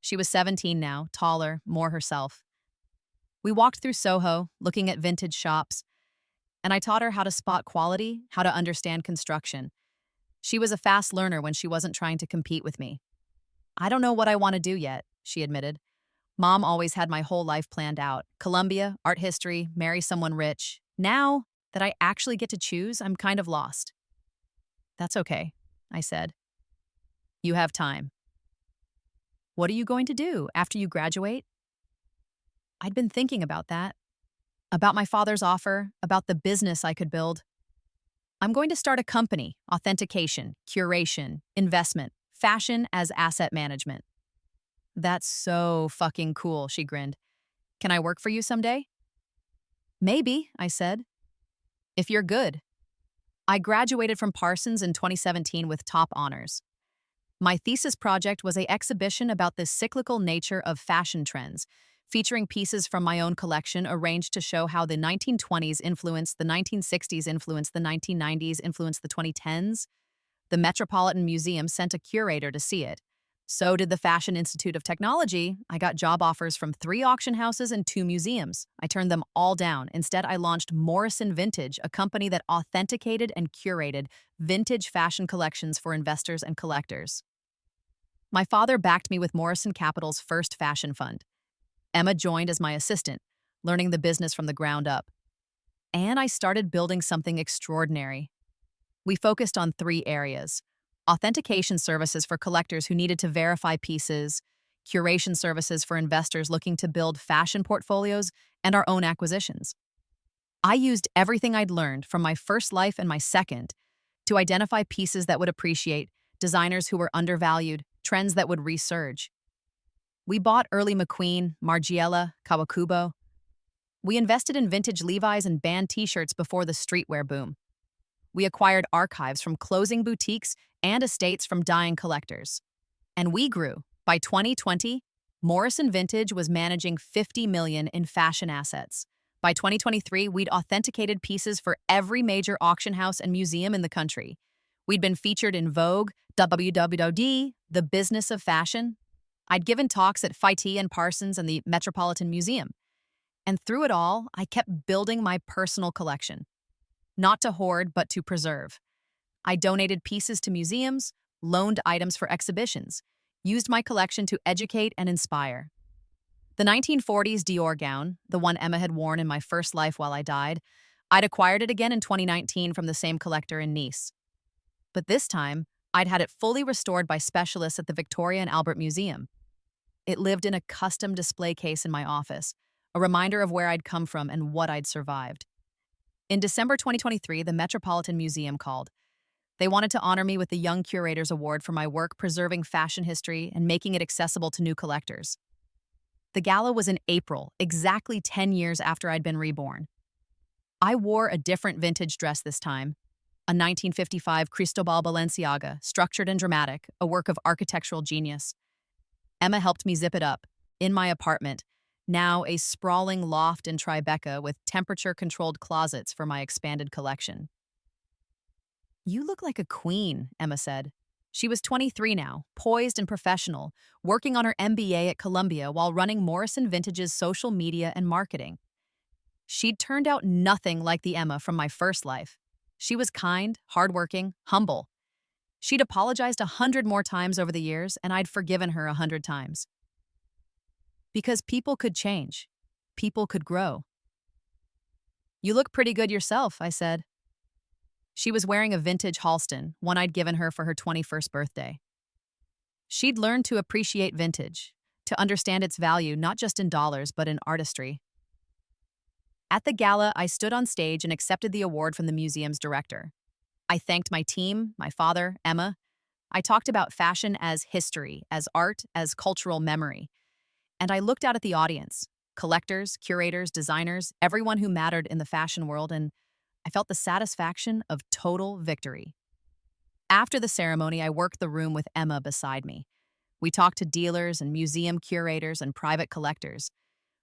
She was 17 now, taller, more herself. We walked through Soho, looking at vintage shops, and I taught her how to spot quality, how to understand construction. She was a fast learner when she wasn't trying to compete with me. I don't know what I want to do yet, she admitted. Mom always had my whole life planned out. Columbia, art history, marry someone rich. Now that I actually get to choose, I'm kind of lost. That's okay, I said. You have time. What are you going to do after you graduate? I'd been thinking about that. About my father's offer, about the business I could build. I'm going to start a company, authentication, curation, investment, fashion as asset management. That's so fucking cool, she grinned. Can I work for you someday? Maybe, I said. If you're good. I graduated from Parsons in 2017 with top honors. My thesis project was an exhibition about the cyclical nature of fashion trends, featuring pieces from my own collection arranged to show how the 1920s influenced the 1960s, influenced the 1990s, influenced the 2010s. The Metropolitan Museum sent a curator to see it. So did the Fashion Institute of Technology. I got job offers from 3 auction houses and 2 museums. I turned them all down. Instead, I launched Morrison Vintage, a company that authenticated and curated vintage fashion collections for investors and collectors. My father backed me with Morrison Capital's first fashion fund. Emma joined as my assistant, learning the business from the ground up. And I started building something extraordinary. We focused on 3 areas: authentication services for collectors who needed to verify pieces, curation services for investors looking to build fashion portfolios, and our own acquisitions. I used everything I'd learned from my first life and my second to identify pieces that would appreciate, designers who were undervalued, trends that would resurge. We bought early McQueen, Margiela, Kawakubo. We invested in vintage Levi's and band t-shirts before the streetwear boom. We acquired archives from closing boutiques and estates from dying collectors. And we grew. By 2020, Morrison Vintage was managing $50 million in fashion assets. By 2023, we'd authenticated pieces for every major auction house and museum in the country. We'd been featured in Vogue, WWD, The Business of Fashion. I'd given talks at FIT and Parsons and the Metropolitan Museum. And through it all, I kept building my personal collection. Not to hoard, but to preserve. I donated pieces to museums, loaned items for exhibitions, used my collection to educate and inspire. The 1940s Dior gown, the one Emma had worn in my first life while I died, I'd acquired it again in 2019 from the same collector in Nice. But this time, I'd had it fully restored by specialists at the Victoria and Albert Museum. It lived in a custom display case in my office, a reminder of where I'd come from and what I'd survived. In December 2023, the Metropolitan Museum called. They wanted to honor me with the Young Curators Award for my work preserving fashion history and making it accessible to new collectors. The gala was in April, exactly 10 years after I'd been reborn. I wore a different vintage dress this time, a 1955 Cristobal Balenciaga, structured and dramatic, a work of architectural genius. Emma helped me zip it up, in my apartment, now a sprawling loft in Tribeca with temperature-controlled closets for my expanded collection. "You look like a queen," Emma said. She was 23 now, poised and professional, working on her MBA at Columbia while running Morrison Vintage's social media and marketing. She'd turned out nothing like the Emma from my first life. She was kind, hardworking, humble. She'd apologized 100 more times over the years, and I'd forgiven her 100 times. Because people could change. People could grow. "You look pretty good yourself," I said. She was wearing a vintage Halston, one I'd given her for her 21st birthday. She'd learned to appreciate vintage, to understand its value not just in dollars but in artistry. At the gala, I stood on stage and accepted the award from the museum's director. I thanked my team, my father, Emma. I talked about fashion as history, as art, as cultural memory. And I looked out at the audience, collectors, curators, designers, everyone who mattered in the fashion world, and I felt the satisfaction of total victory. After the ceremony, I worked the room with Emma beside me. We talked to dealers and museum curators and private collectors.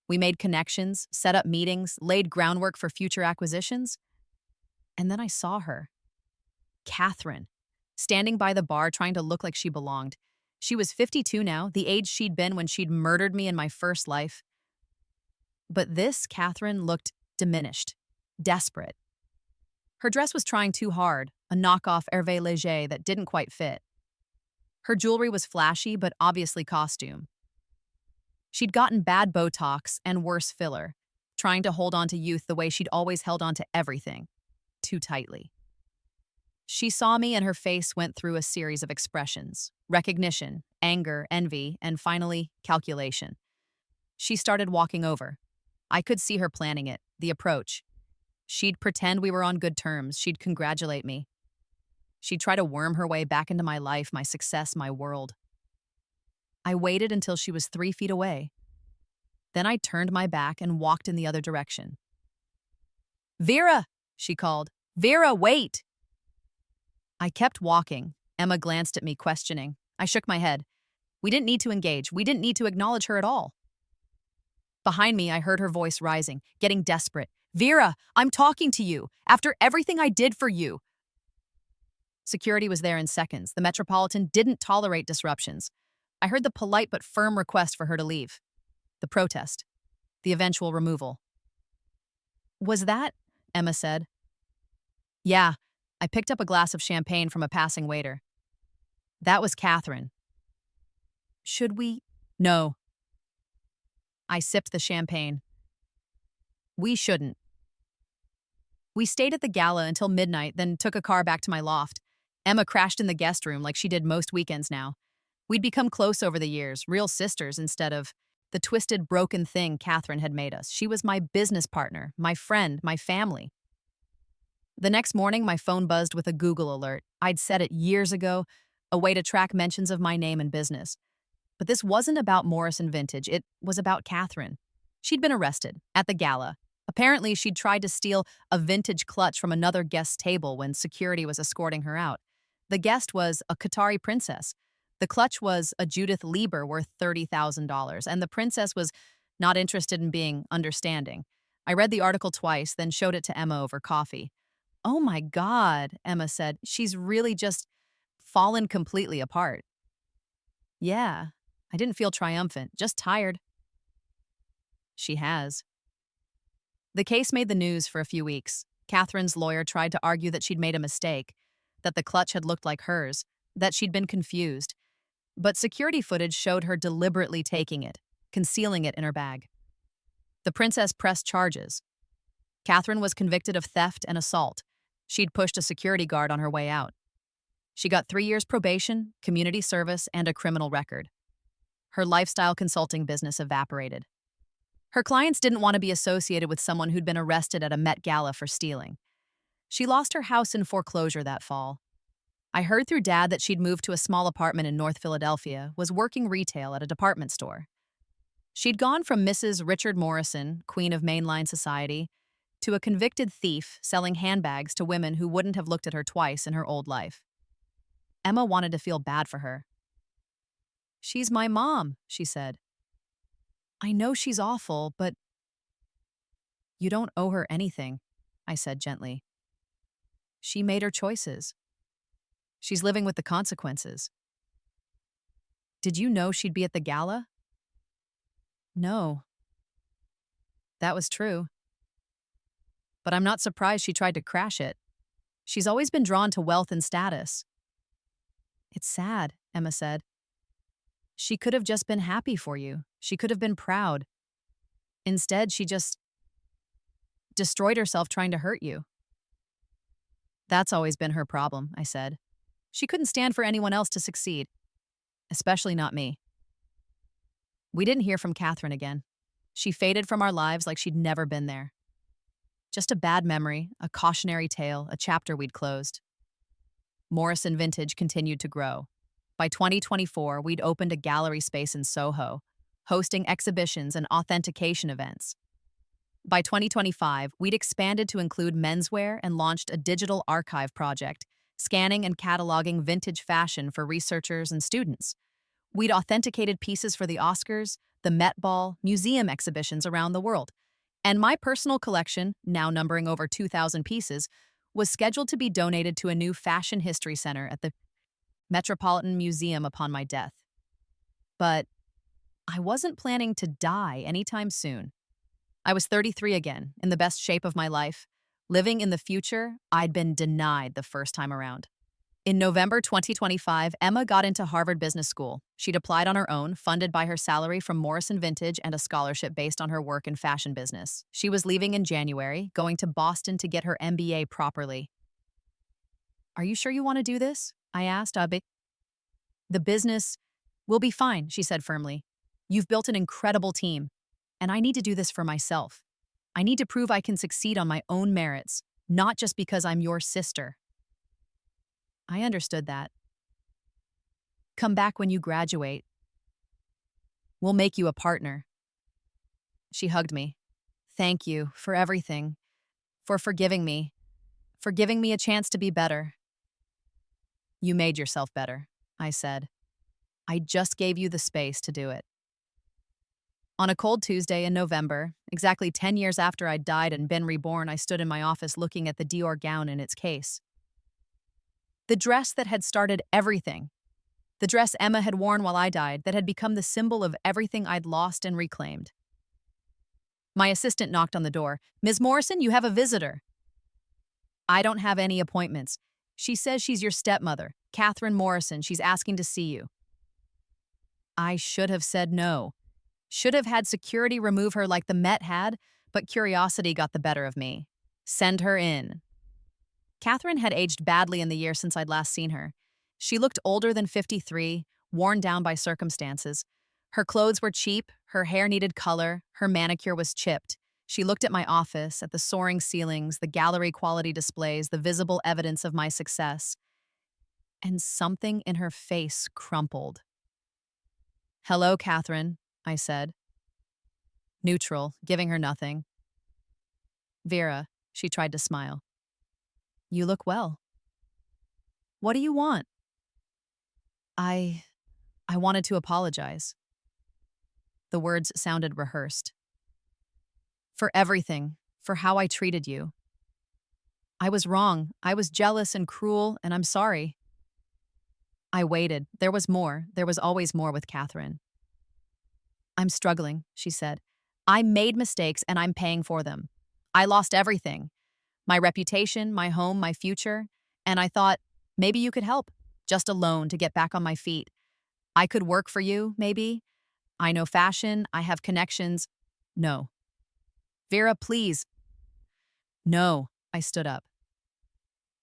We made connections, set up meetings, laid groundwork for future acquisitions. And then I saw her. Catherine, standing by the bar trying to look like she belonged. She was 52 now, the age she'd been when she'd murdered me in my first life. But this Catherine looked diminished, desperate. Her dress was trying too hard, a knockoff Hervé Léger that didn't quite fit. Her jewelry was flashy but obviously costume. She'd gotten bad Botox and worse filler, trying to hold on to youth the way she'd always held on to everything, too tightly. She saw me and her face went through a series of expressions: recognition, anger, envy, and finally, calculation. She started walking over. I could see her planning it, the approach. She'd pretend we were on good terms. She'd congratulate me. She'd try to worm her way back into my life, my success, my world. I waited until she was 3 feet away. Then I turned my back and walked in the other direction. "Vera!" she called. "Vera, wait!" I kept walking. Emma glanced at me, questioning. I shook my head. We didn't need to engage. We didn't need to acknowledge her at all. Behind me, I heard her voice rising, getting desperate. "Vera, I'm talking to you. After everything I did for you." Security was there in seconds. The Metropolitan didn't tolerate disruptions. I heard the polite but firm request for her to leave. The protest. The eventual removal. "Was that?" Emma said. "Yeah." I picked up a glass of champagne from a passing waiter. "That was Catherine." "Should we?" "No." I sipped the champagne. "We shouldn't." We stayed at the gala until midnight, then took a car back to my loft. Emma crashed in the guest room like she did most weekends now. We'd become close over the years, real sisters instead of the twisted, broken thing Catherine had made us. She was my business partner, my friend, my family. The next morning, my phone buzzed with a Google alert. I'd set it years ago, a way to track mentions of my name and business. But this wasn't about Morrison Vintage. It was about Catherine. She'd been arrested at the gala. Apparently, she'd tried to steal a vintage clutch from another guest's table when security was escorting her out. The guest was a Qatari princess. The clutch was a Judith Lieber worth $30,000, and the princess was not interested in being understanding. I read the article twice, then showed it to Emma over coffee. "Oh my God," Emma said. "She's really just fallen completely apart. Yeah, I didn't feel triumphant, just tired. She has. The case made the news for a few weeks. Catherine's lawyer tried to argue that she'd made a mistake, that the clutch had looked like hers, that she'd been confused. But security footage showed her deliberately taking it, concealing it in her bag. The princess pressed charges. Catherine was convicted of theft and assault. She'd pushed a security guard on her way out. She got 3 years probation, community service, and a criminal record. Her lifestyle consulting business evaporated. Her clients didn't want to be associated with someone who'd been arrested at a Met Gala for stealing. She lost her house in foreclosure that fall. I heard through Dad that she'd moved to a small apartment in North Philadelphia, was working retail at a department store. She'd gone from Mrs. Richard Morrison, queen of mainline society, to a convicted thief selling handbags to women who wouldn't have looked at her twice in her old life. Emma wanted to feel bad for her. "She's my mom," she said. "I know she's awful, but—" "You don't owe her anything," I said gently. "She made her choices. She's living with the consequences." "Did you know she'd be at the gala?" "No." That was true. But I'm not surprised she tried to crash it. She's always been drawn to wealth and status. "It's sad," Emma said. "She could have just been happy for you. She could have been proud. Instead, she just destroyed herself trying to hurt you." "That's always been her problem," I said. "She couldn't stand for anyone else to succeed, especially not me." We didn't hear from Catherine again. She faded from our lives like she'd never been there. Just a bad memory, a cautionary tale, a chapter we'd closed. Morrison Vintage continued to grow. By 2024, we'd opened a gallery space in Soho, hosting exhibitions and authentication events. By 2025, we'd expanded to include menswear and launched a digital archive project, scanning and cataloging vintage fashion for researchers and students. We'd authenticated pieces for the Oscars, the Met Ball, museum exhibitions around the world. And my personal collection, now numbering over 2,000 pieces, was scheduled to be donated to a new fashion history center at the Metropolitan Museum upon my death. But I wasn't planning to die anytime soon. I was 33 again, in the best shape of my life, living in the future I'd been denied the first time around. In November 2025, Emma got into Harvard Business School. She'd applied on her own, funded by her salary from Morrison Vintage and a scholarship based on her work in fashion business. She was leaving in January, going to Boston to get her MBA properly. "Are you sure you want to do this?" I asked. "The business will be fine," she said firmly. "You've built an incredible team, and I need to do this for myself. I need to prove I can succeed on my own merits, not just because I'm your sister." I understood that. "Come back when you graduate. We'll make you a partner." She hugged me. "Thank you for everything, for forgiving me a chance to be better." "You made yourself better," I said. "I just gave you the space to do it." On a cold Tuesday in November, exactly 10 years after I'd died and been reborn, I stood in my office looking at the Dior gown in its case. The dress that had started everything. The dress Emma had worn while I died, that had become the symbol of everything I'd lost and reclaimed. My assistant knocked on the door. "Ms. Morrison, you have a visitor." "I don't have any appointments. She says she's your stepmother, Catherine Morrison. She's asking to see you." I should have said no. Should have had security remove her like the Met had, but curiosity got the better of me. "Send her in." Catherine had aged badly in the year since I'd last seen her. She looked older than 53, worn down by circumstances. Her clothes were cheap, her hair needed color, her manicure was chipped. She looked at my office, at the soaring ceilings, the gallery quality displays, the visible evidence of my success. And something in her face crumpled. "Hello, Catherine," I said. Neutral, giving her nothing. "Vera," she tried to smile. "You look well. What do you want?" I wanted to apologize." The words sounded rehearsed. "For everything, for how I treated you. I was wrong. I was jealous and cruel, and I'm sorry." I waited. There was more. There was always more with Catherine. I'm struggling, she said. I made mistakes and I'm paying for them. I lost everything, my reputation, my home, my future. And I thought, maybe you could help, just a loan to get back on my feet. I could work for you, maybe. I know fashion. I have connections. No. Vera, please. No. I stood up.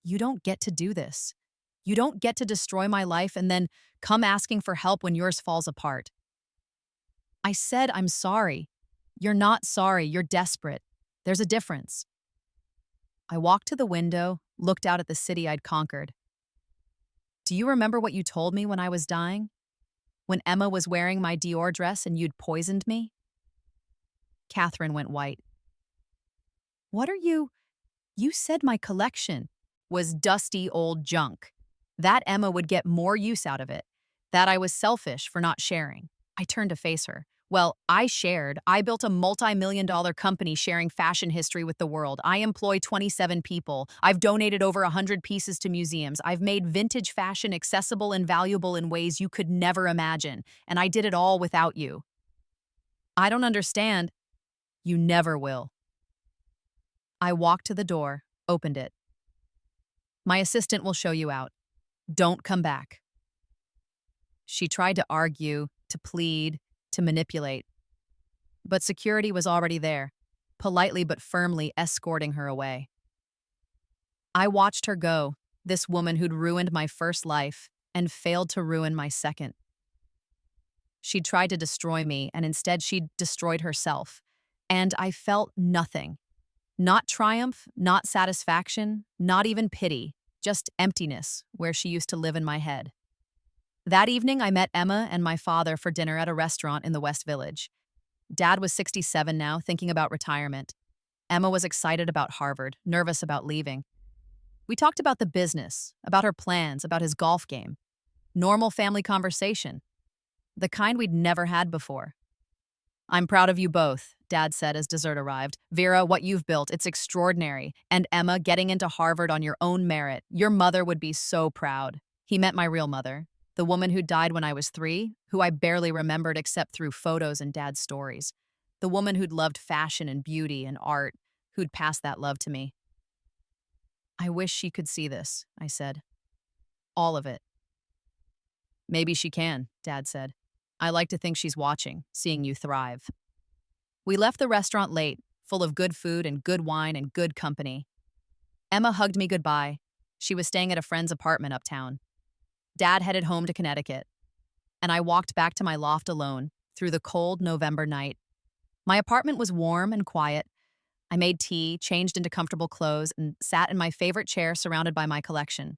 You don't get to do this. You don't get to destroy my life and then come asking for help when yours falls apart. I said I'm sorry. You're not sorry. You're desperate. There's a difference. I walked to the window, looked out at the city I'd conquered. Do you remember what you told me when I was dying? When Emma was wearing my Dior dress and you'd poisoned me? Catherine went white. What are you? You said my collection was dusty old junk. That Emma would get more use out of it. That I was selfish for not sharing. I turned to face her. Well, I shared. I built a multi-million-dollar company sharing fashion history with the world. I employ 27 people. I've donated over 100 pieces to museums. I've made vintage fashion accessible and valuable in ways you could never imagine. And I did it all without you. I don't understand. You never will. I walked to the door, opened it. My assistant will show you out. Don't come back. She tried to argue, to plead, to manipulate. But security was already there, politely but firmly escorting her away. I watched her go, this woman who'd ruined my first life and failed to ruin my second. She'd tried to destroy me, and instead she'd destroyed herself. And I felt nothing. Not triumph, not satisfaction, not even pity, just emptiness where she used to live in my head. That evening, I met Emma and my father for dinner at a restaurant in the West Village. Dad was 67 now, thinking about retirement. Emma was excited about Harvard, nervous about leaving. We talked about the business, about her plans, about his golf game. Normal family conversation. The kind we'd never had before. I'm proud of you both, Dad said as dessert arrived. Vera, what you've built, it's extraordinary. And Emma, getting into Harvard on your own merit. Your mother would be so proud. He meant my real mother. The woman who died when I was 3, who I barely remembered except through photos and Dad's stories. The woman who'd loved fashion and beauty and art, who'd passed that love to me. I wish she could see this, I said. All of it. Maybe she can, Dad said. I like to think she's watching, seeing you thrive. We left the restaurant late, full of good food and good wine and good company. Emma hugged me goodbye. She was staying at a friend's apartment uptown. Dad headed home to Connecticut, and I walked back to my loft alone through the cold November night. My apartment was warm and quiet. I made tea, changed into comfortable clothes, and sat in my favorite chair surrounded by my collection.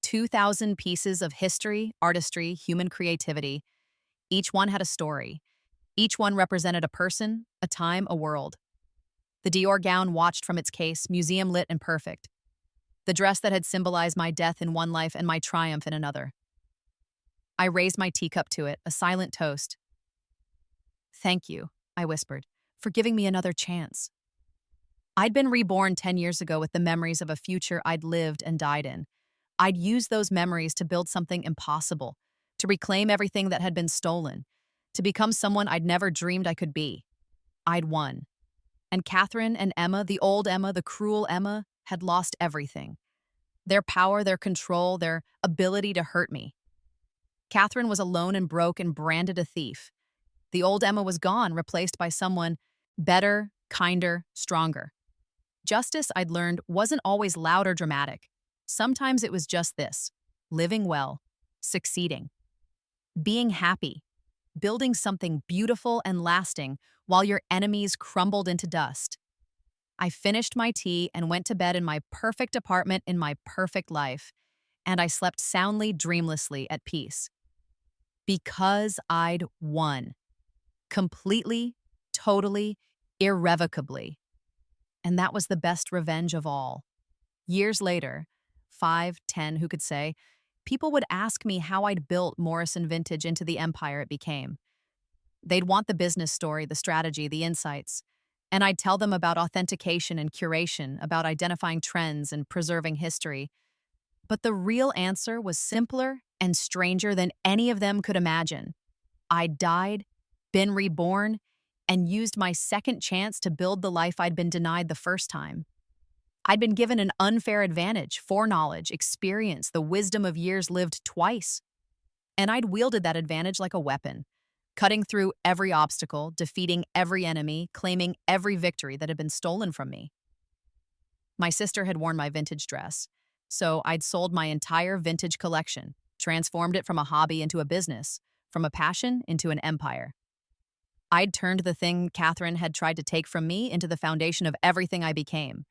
2,000 pieces of history, artistry, human creativity. Each one had a story. Each one represented a person, a time, a world. The Dior gown watched from its case, museum lit and perfect. The dress that had symbolized my death in one life and my triumph in another. I raised my teacup to it, a silent toast. Thank you, I whispered, for giving me another chance. I'd been reborn 10 years ago with the memories of a future I'd lived and died in. I'd used those memories to build something impossible, to reclaim everything that had been stolen, to become someone I'd never dreamed I could be. I'd won. And Catherine and Emma, the old Emma, the cruel Emma, had lost everything. Their power, their control, their ability to hurt me. Catherine was alone and broke and branded a thief. The old Emma was gone, replaced by someone better, kinder, stronger. Justice, I'd learned, wasn't always loud or dramatic. Sometimes it was just this: living well, succeeding, being happy, building something beautiful and lasting while your enemies crumbled into dust. I finished my tea and went to bed in my perfect apartment in my perfect life, and I slept soundly, dreamlessly, at peace. Because I'd won. Completely, totally, irrevocably. And that was the best revenge of all. Years later, 5, 10, who could say, people would ask me how I'd built Morrison Vintage into the empire it became. They'd want the business story, the strategy, the insights. And I'd tell them about authentication and curation, about identifying trends and preserving history. But the real answer was simpler and stranger than any of them could imagine. I'd died, been reborn, and used my second chance to build the life I'd been denied the first time. I'd been given an unfair advantage, foreknowledge, experience, the wisdom of years lived twice. And I'd wielded that advantage like a weapon, cutting through every obstacle, defeating every enemy, claiming every victory that had been stolen from me. My sister had worn my vintage dress, so I'd sold my entire vintage collection, transformed it from a hobby into a business, from a passion into an empire. I'd turned the thing Catherine had tried to take from me into the foundation of everything I became.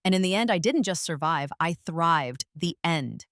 And in the end, I didn't just survive, I thrived. The end.